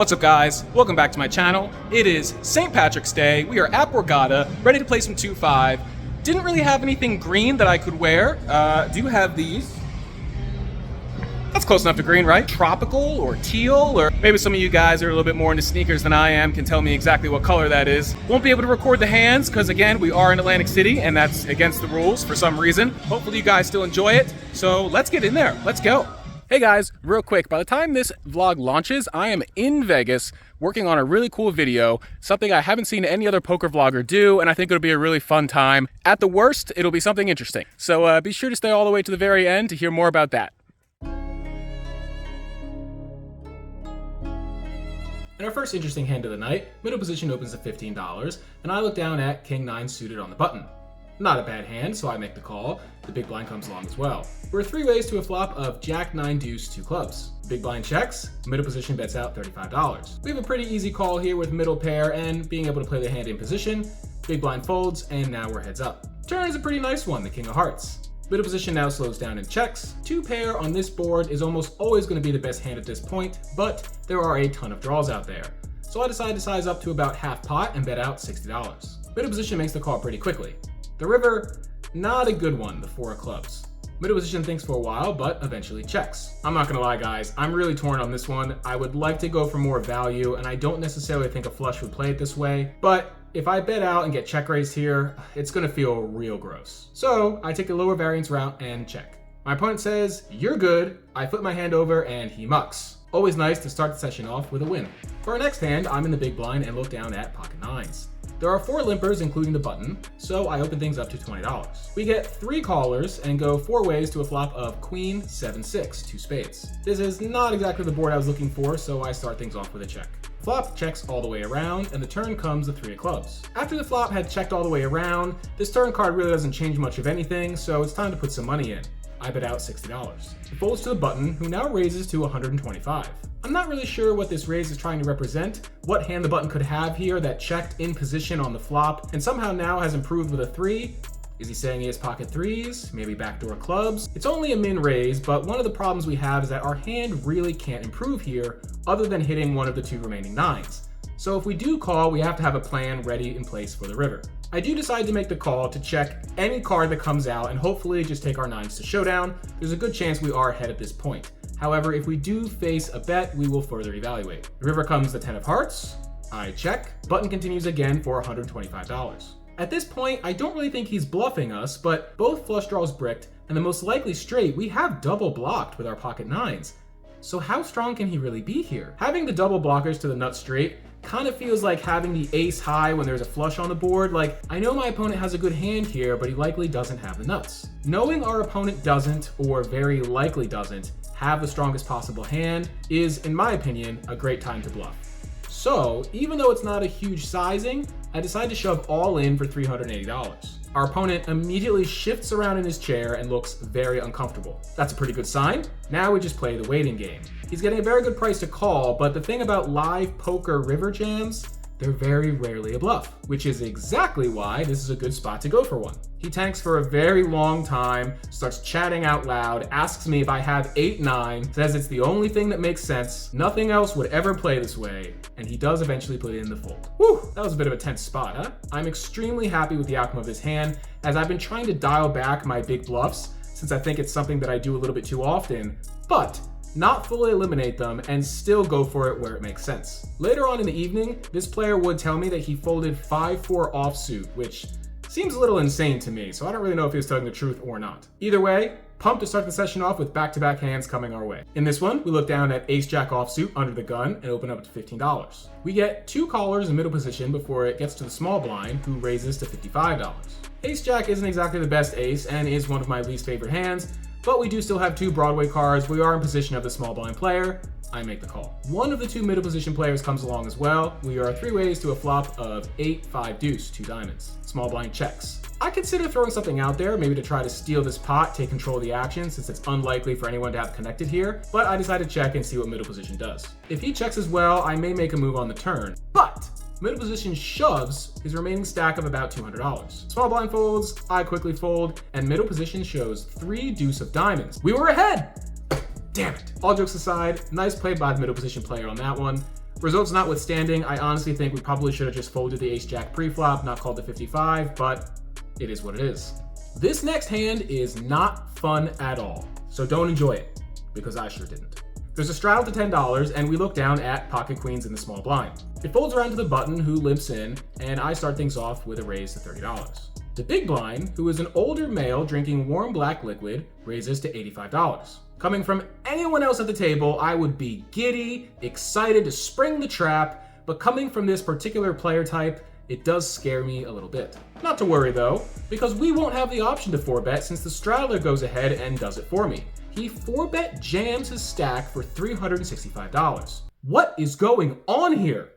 What's up guys, welcome back to my channel. It is St. Patrick's Day, we are at Borgata, ready to play some 2-5. Didn't really have anything green that I could wear, do have these. That's close enough to green, right? Tropical or teal, or maybe some of you guys are a little bit more into sneakers than I am, can tell me exactly what color that is. Won't be able to record the hands, because again, we are in Atlantic City, and that's against the rules for some reason. Hopefully you guys still enjoy it, so let's get in there, let's go. Hey guys, real quick, by the time this vlog launches, I am in Vegas working on a really cool video, something I haven't seen any other poker vlogger do, and I think it'll be a really fun time. At the worst, it'll be something interesting. So be sure to stay all the way to the very end to hear more about that. In our first interesting hand of the night, middle position opens at $15, and I look down at King 9 suited on the button. Not a bad hand, so I make the call. The big blind comes along as well. We're 3 ways to a flop of Jack 9 deuce 2 clubs. Big blind checks, middle position bets out $35. We have a pretty easy call here with middle pair and being able to play the hand in position. Big blind folds, and now we're heads up. Turn is a pretty nice one, the king of hearts. Middle position now slows down and checks. 2 pair on this board is almost always going to be the best hand at this point, but there are a ton of draws out there. So I decide to size up to about half pot and bet out $60. Middle position makes the call pretty quickly. The river, not a good one, the 4 of clubs. Middle position thinks for a while, but eventually checks. I'm not gonna lie guys, I'm really torn on this one. I would like to go for more value, and I don't necessarily think a flush would play it this way, but if I bet out and get check raised here, it's gonna feel real gross. So I take a lower variance route and check. My opponent says, "You're good." I flip my hand over and he mucks. Always nice to start the session off with a win. For our next hand, I'm in the big blind and look down at pocket 9s. There are 4 limpers, including the button, so I open things up to $20. We get 3 callers and go 4 ways to a flop of Queen 7-6, 2 spades. This is not exactly the board I was looking for, so I start things off with a check. Flop checks all the way around, and the turn comes the 3 of clubs. After the flop had checked all the way around, this turn card really doesn't change much of anything, so it's time to put some money in. I bet out $60. It folds to the button, who now raises to $125. I'm not really sure what this raise is trying to represent, what hand the button could have here that checked in position on the flop, and somehow now has improved with a 3. Is he saying he has pocket 3s, maybe backdoor clubs? It's only a min raise, but one of the problems we have is that our hand really can't improve here, other than hitting one of the 2 remaining 9s. So if we do call, we have to have a plan ready in place for the river. I do decide to make the call to check any card that comes out and hopefully just take our 9s to showdown. There's a good chance we are ahead at this point. However, if we do face a bet, we will further evaluate. The river comes the 10 of hearts. I check. Button continues again for $125. At this point, I don't really think he's bluffing us, but both flush draws bricked, and the most likely straight we have double blocked with our pocket 9s. So how strong can he really be here? Having the double blockers to the nut straight kind of feels like having the ace high when there's a flush on the board. Like, I know my opponent has a good hand here, but he likely doesn't have the nuts. Knowing our opponent doesn't, or very likely doesn't, have the strongest possible hand is, in my opinion, a great time to bluff. So, even though it's not a huge sizing, I decide to shove all in for $380. Our opponent immediately shifts around in his chair and looks very uncomfortable. That's a pretty good sign. Now we just play the waiting game. He's getting a very good price to call, but the thing about live poker river jams, they're very rarely a bluff, which is exactly why this is a good spot to go for one. He tanks for a very long time, starts chatting out loud, asks me if I have 8-9, says it's the only thing that makes sense, nothing else would ever play this way, and he does eventually put it in the fold. Whew, that was a bit of a tense spot, huh? I'm extremely happy with the outcome of this hand, as I've been trying to dial back my big bluffs, since I think it's something that I do a little bit too often, but not fully eliminate them and still go for it where it makes sense. Later on in the evening, this player would tell me that he folded 5-4 offsuit, which seems a little insane to me, so I don't really know if he was telling the truth or not. Either way, pumped to start the session off with back-to-back hands coming our way. In this one, we look down at ace-jack offsuit under the gun and open up to $15. We get 2 callers in middle position before it gets to the small blind, who raises to $55. Ace-jack isn't exactly the best ace and is one of my least favorite hands, but we do still have 2 Broadway cards. We are in position of the small blind player. I make the call. One of the 2 middle position players comes along as well. We are 3 ways to a flop of 8-5 deuce, 2 diamonds. Small blind checks. I consider throwing something out there, maybe to try to steal this pot, take control of the action, since it's unlikely for anyone to have connected here, but I decide to check and see what middle position does. If he checks as well, I may make a move on the turn, but middle position shoves his remaining stack of about $200. Small blind folds, I quickly fold, and middle position shows 3 deuce of diamonds. We were ahead! Damn it. All jokes aside, nice play by the middle position player on that one. Results notwithstanding, I honestly think we probably should have just folded the ace-jack pre-flop, not called the 55, but it is what it is. This next hand is not fun at all, so don't enjoy it, because I sure didn't. There's a straddle to $10, and we look down at pocket queens in the small blind. It folds around to the button, who limps in, and I start things off with a raise to $30. The big blind, who is an older male drinking warm black liquid, raises to $85. Coming from anyone else at the table, I would be giddy, excited to spring the trap, but coming from this particular player type, it does scare me a little bit. Not to worry though, because we won't have the option to 4-bet since the straddler goes ahead and does it for me. He 4-bet jams his stack for $365. What is going on here?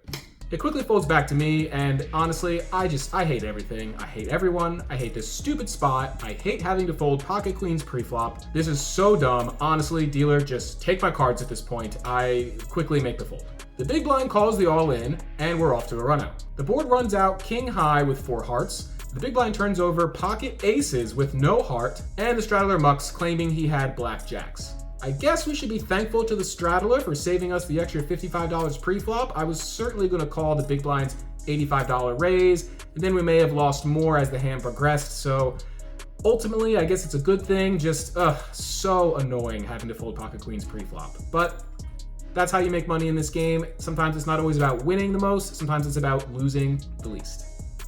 It quickly folds back to me, and honestly, I hate everything. I hate everyone. I hate this stupid spot. I hate having to fold pocket queens pre-flop. This is so dumb. Honestly, dealer, just take my cards at this point. I quickly make the fold. The big blind calls the all-in, and we're off to a run-out. The board runs out king high with 4 hearts. The big blind turns over pocket aces with no heart, and the straddler mucks, claiming he had black jacks. I guess we should be thankful to the straddler for saving us the extra $55 pre-flop. I was certainly going to call the big blind's $85 raise, and then we may have lost more as the hand progressed, so ultimately I guess it's a good thing. Just so annoying having to fold pocket queens pre-flop. But that's how you make money in this game. Sometimes it's not always about winning the most, sometimes it's about losing the least.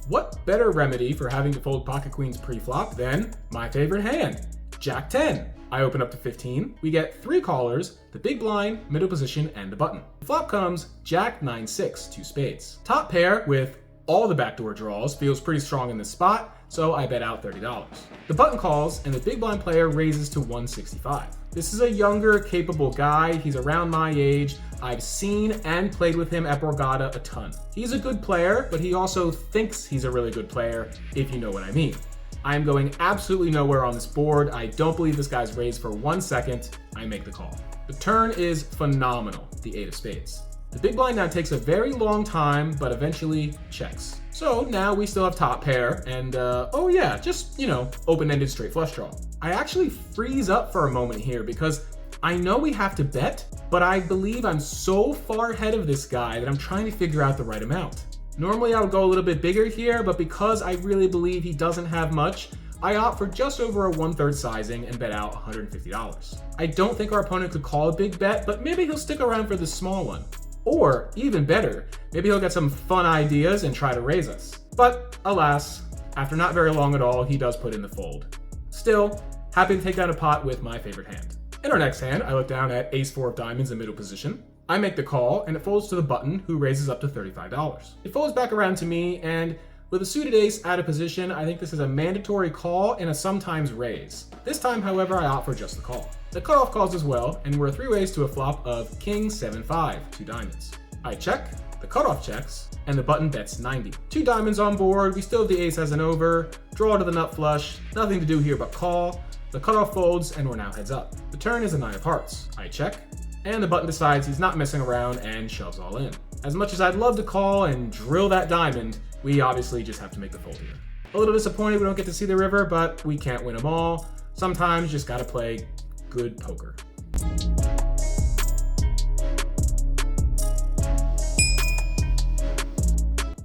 What better remedy for having to fold pocket queens pre-flop than my favorite hand, Jack 10. I open up to 15. We get 3 callers, the big blind, middle position, and the button. The flop comes Jack 9-6, 2 spades. Top pair with all the backdoor draws feels pretty strong in this spot, so I bet out $30. The button calls, and the big blind player raises to 165. This is a younger, capable guy. He's around my age. I've seen and played with him at Borgata a ton. He's a good player, but he also thinks he's a really good player, if you know what I mean. I'm going absolutely nowhere on this board. I don't believe this guy's raised for 1 second. I make the call. The turn is phenomenal, the 8 of spades. The big blind now takes a very long time, but eventually checks. So now we still have top pair, and oh yeah, just, open-ended straight flush draw. I actually freeze up for a moment here because I know we have to bet, but I believe I'm so far ahead of this guy that I'm trying to figure out the right amount. Normally I would go a little bit bigger here, but because I really believe he doesn't have much, I opt for just over a 1/3 sizing and bet out $150. I don't think our opponent could call a big bet, but maybe he'll stick around for the small one. Or, even better, maybe he'll get some fun ideas and try to raise us. But, alas, after not very long at all, he does put in the fold. Still, happy to take down a pot with my favorite hand. In our next hand, I look down at ace-4 of diamonds in middle position. I make the call, and it folds to the button, who raises up to $35. It folds back around to me, and with a suited ace out of position, I think this is a mandatory call and a sometimes raise. This time, however, I opt for just the call. The cutoff calls as well, and we're 3 ways to a flop of king 7-5, 2 diamonds. I check, the cutoff checks, and the button bets 90. 2 diamonds on board, we still have the ace as an over, draw to the nut flush, nothing to do here but call. The cutoff folds, and we're now heads up. The turn is a 9 of hearts. I check, and the button decides he's not messing around and shoves all in. As much as I'd love to call and drill that diamond, we obviously just have to make the fold here. A little disappointed we don't get to see the river, but we can't win them all. Sometimes you just gotta play good poker.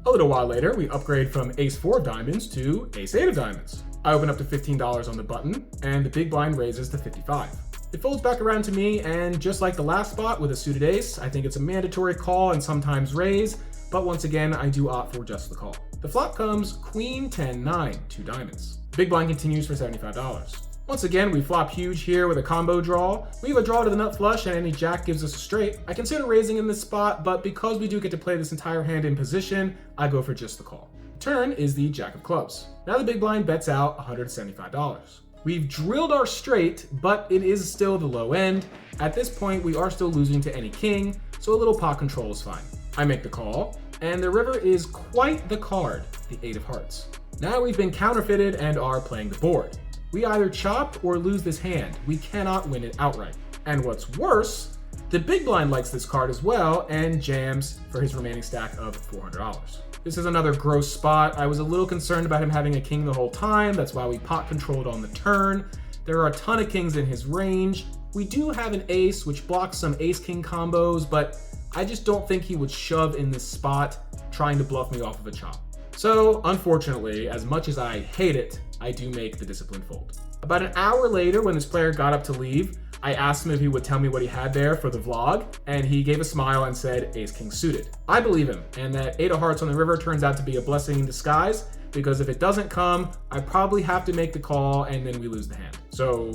A little while later, we upgrade from ace-4 of diamonds to ace-8 of diamonds. I open up to $15 on the button, and the big blind raises to 55. It folds back around to me, and just like the last spot with a suited ace, I think it's a mandatory call and sometimes raise, but once again, I do opt for just the call. The flop comes queen 10-9, 2 diamonds. Big blind continues for $75. Once again, we flop huge here with a combo draw. We have a draw to the nut flush, and any jack gives us a straight. I consider raising in this spot, but because we do get to play this entire hand in position, I go for just the call. Turn is the jack of clubs. Now the big blind bets out $175. We've drilled our straight, but it is still the low end. At this point, we are still losing to any king, so a little pot control is fine. I make the call, and the river is quite the card, the 8 of hearts. Now we've been counterfeited and are playing the board. We either chop or lose this hand. We cannot win it outright. And what's worse, the big blind likes this card as well and jams for his remaining stack of $400. This is another gross spot. I was a little concerned about him having a king the whole time. That's why we pot controlled on the turn. There are a ton of kings in his range. We do have an ace, which blocks some ace-king combos, but I just don't think he would shove in this spot trying to bluff me off of a chop. So, unfortunately, as much as I hate it, I do make the disciplined fold. About an hour later, when this player got up to leave, I asked him if he would tell me what he had there for the vlog, and he gave a smile and said ace-king suited. I believe him, and that 8 of hearts on the river turns out to be a blessing in disguise, because if it doesn't come, I probably have to make the call, and then we lose the hand. So,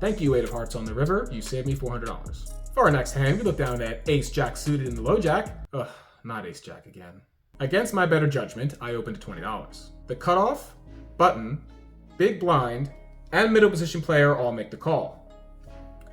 thank you, 8 of hearts on the river, you saved me $400. For our next hand, we look down at ace-jack suited in the low jack. Ugh, not ace-jack again. Against my better judgment, I opened to $20. The cutoff, button, big blind, and middle position player all make the call.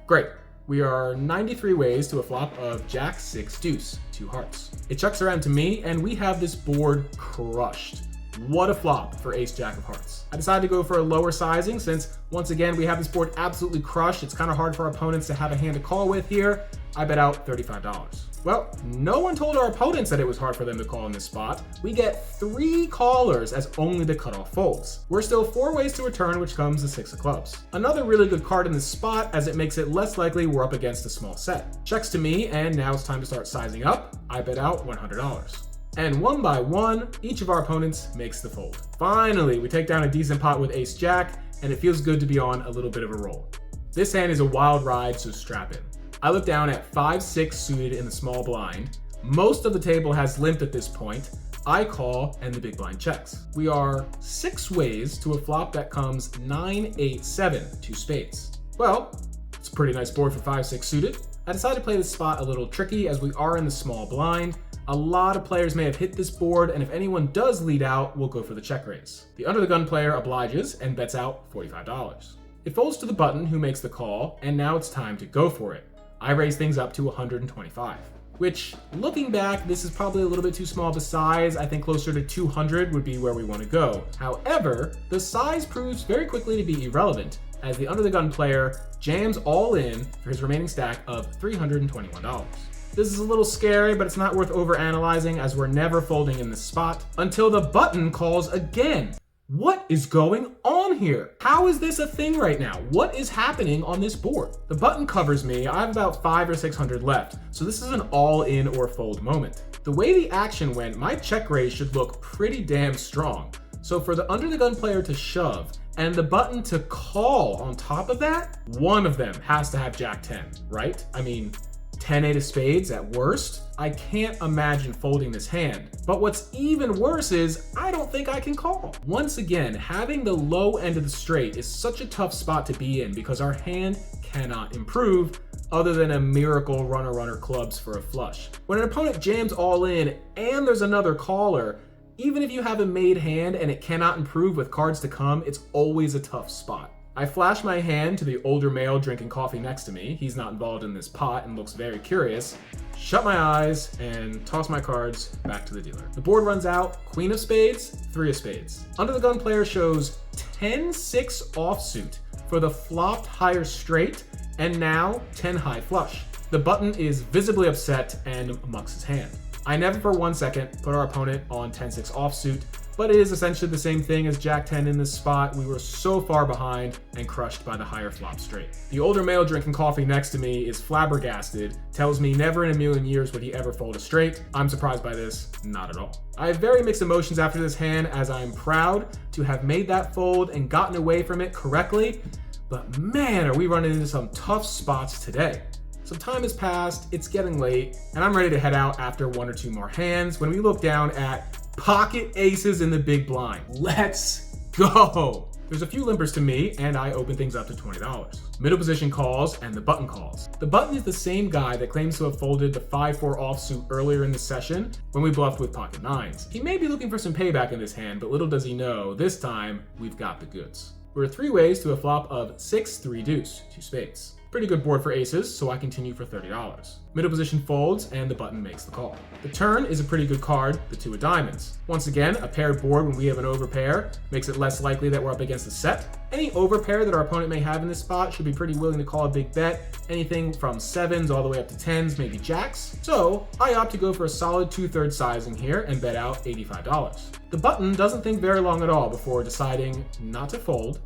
Great. We are 93 ways to a flop of jack 6 deuce, 2 hearts. It chucks around to me, and we have this board crushed. What a flop for ace jack of hearts. I decided to go for a lower sizing since, once again, we have this board absolutely crushed. It's kind of hard for our opponents to have a hand to call with here. I bet out $35. Well, no one told our opponents that it was hard for them to call in this spot. We get 3 callers as only the cutoff folds. We're still 4 ways to return, which comes the 6 of clubs. Another really good card in this spot, as it makes it less likely we're up against a small set. Checks to me, and now it's time to start sizing up. I bet out $100. And one by one, each of our opponents makes the fold. Finally, we take down a decent pot with ace jack, and it feels good to be on a little bit of a roll. This hand is a wild ride, so strap in. I look down at 5-6 suited in the small blind. Most of the table has limped at this point. I call, and the big blind checks. We are 6 ways to a flop that comes 9-8-7, 2 spades. Well, it's a pretty nice board for 5-6 suited. I decided to play this spot a little tricky as we are in the small blind. A lot of players may have hit this board, and if anyone does lead out, we'll go for the check raise. The under the gun player obliges and bets out $45. It folds to the button, who makes the call, and now it's time to go for it. I raise things up to 125, which, looking back, this is probably a little bit too small of a size. I think closer to 200 would be where we want to go. However, the size proves very quickly to be irrelevant, as the under the gun player jams all in for his remaining stack of $321. This is a little scary, but it's not worth overanalyzing, as we're never folding in this spot until the button calls again. What is going on here? How is this a thing right now? What is happening on this board? The button covers me. I have about 500 or 600 left, so this is an all in or fold moment. The way the action went, my check raise should look pretty damn strong. So for the under the gun player to shove and the button to call on top of that, one of them has to have jack 10, right? I mean, 10-8 of spades at worst. I can't imagine folding this hand. But what's even worse is I don't think I can call. Once again, having the low end of the straight is such a tough spot to be in because our hand cannot improve other than a miracle runner clubs for a flush. When an opponent jams all in and there's another caller, even if you have a made hand and it cannot improve with cards to come, it's always a tough spot. I flash my hand to the older male drinking coffee next to me. He's not involved in this pot and looks very curious. Shut my eyes and toss my cards back to the dealer. The board runs out, queen of spades, 3 of spades. Under the gun player shows 10-6 offsuit for the flopped higher straight and now 10 high flush. The button is visibly upset and mucks his hand. I never for 1 second put our opponent on 10-6 offsuit, but it is essentially the same thing as jack 10 in this spot. We were so far behind and crushed by the higher flop straight. The older male drinking coffee next to me is flabbergasted, tells me never in a million years would he ever fold a straight. I'm surprised by this, not at all. I have very mixed emotions after this hand, as I am proud to have made that fold and gotten away from it correctly, but man, are we running into some tough spots today. Some time has passed, it's getting late, and I'm ready to head out after 1 or 2 more hands when we look down at pocket aces in the big blind. Let's go! There's a few limpers to me, and I open things up to $20. Middle position calls, and the button calls. The button is the same guy that claims to have folded the 5-4 offsuit earlier in the session when we bluffed with pocket nines. He may be looking for some payback in this hand, but little does he know, this time we've got the goods. We're 3 ways to a flop of 6-3 deuce, 2 spades. Pretty good board for aces, so I continue for $30. Middle position folds, and the button makes the call. The turn is a pretty good card, the 2 of diamonds. Once again, a paired board when we have an overpair makes it less likely that we're up against a set. Any overpair that our opponent may have in this spot should be pretty willing to call a big bet, anything from 7s all the way up to 10s, maybe jacks. So I opt to go for a solid 2/3 sizing here and bet out $85. The button doesn't think very long at all before deciding not to fold,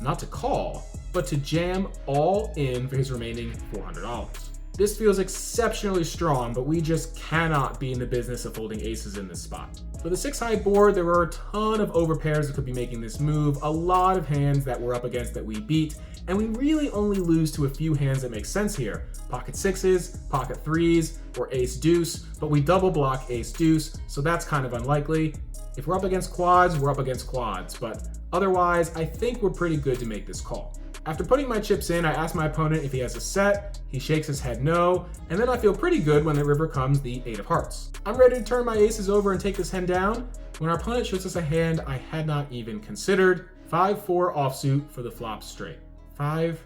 not to call, but to jam all in for his remaining $400. This feels exceptionally strong, but we just cannot be in the business of holding aces in this spot. For the 6-high board, there were a ton of overpairs that could be making this move, a lot of hands that we're up against that we beat, and we really only lose to a few hands that make sense here. Pocket 6s, pocket 3s, or ace deuce, but we double block ace deuce, so that's kind of unlikely. If we're up against quads, we're up against quads, but otherwise, I think we're pretty good to make this call. After putting my chips in, I ask my opponent if he has a set, he shakes his head no, and then I feel pretty good when the river comes the 8 of hearts. I'm ready to turn my aces over and take this hand down, when our opponent shows us a hand I had not even considered. 5-4 offsuit for the flop straight. 5,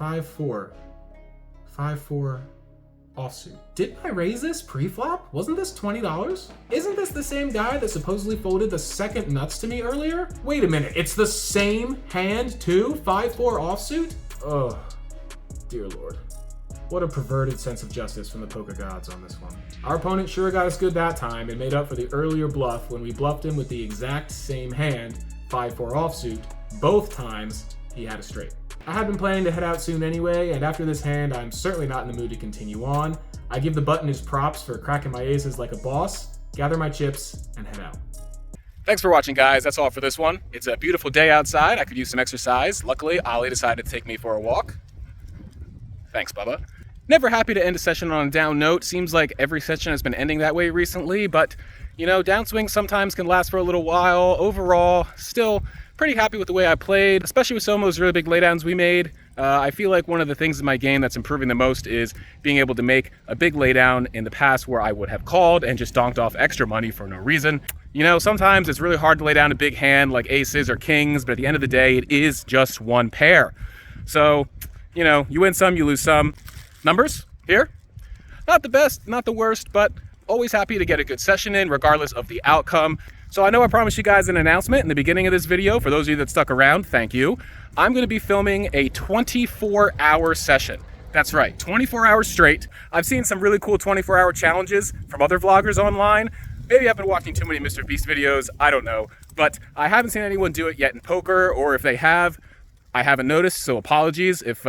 5-4, 5-4 offsuit. Didn't I raise this pre-flop? Wasn't this $20? Isn't this the same guy that supposedly folded the second nuts to me earlier? Wait a minute, it's the same hand too? 5-4 offsuit? Oh, dear Lord. What a perverted sense of justice from the poker gods on this one. Our opponent sure got us good that time and made up for the earlier bluff when we bluffed him with the exact same hand, 5-4 offsuit. Both times, he had a straight. I had been planning to head out soon anyway, and after this hand, I'm certainly not in the mood to continue on. I give the button his props for cracking my aces like a boss, gather my chips, and head out. Thanks for watching, guys. That's all for this one. It's a beautiful day outside. I could use some exercise. Luckily, Ollie decided to take me for a walk. Thanks, Bubba. Never happy to end a session on a down note. Seems like every session has been ending that way recently, but, you know, downswings sometimes can last for a little while. Overall, still pretty happy with the way I played, especially with some of those really big laydowns we made. I feel like one of the things in my game that's improving the most is being able to make a big laydown in the past where I would have called and just donked off extra money for no reason. You know, sometimes it's really hard to lay down a big hand like aces or kings, but at the end of the day, it is just one pair. So, you know, you win some, you lose some. Numbers here, not the best, not the worst, but always happy to get a good session in regardless of the outcome. So I know I promised you guys an announcement in the beginning of this video. For those of you that stuck around, thank you. I'm going to be filming a 24-hour session. That's right, 24 hours straight. I've seen some really cool 24-hour challenges from other vloggers online. Maybe I've been watching too many Mr. Beast videos, I don't know. But I haven't seen anyone do it yet in poker, or if they have, I haven't noticed, so apologies if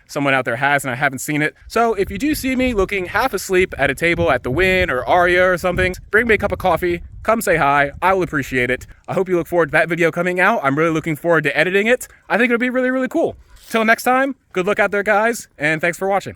someone out there has and I haven't seen it. So if you do see me looking half asleep at a table at the Wynn or Aria or something, bring me a cup of coffee, come say hi, I will appreciate it. I hope you look forward to that video coming out. I'm really looking forward to editing it. I think it'll be really, really cool. Till next time, good luck out there, guys, and thanks for watching.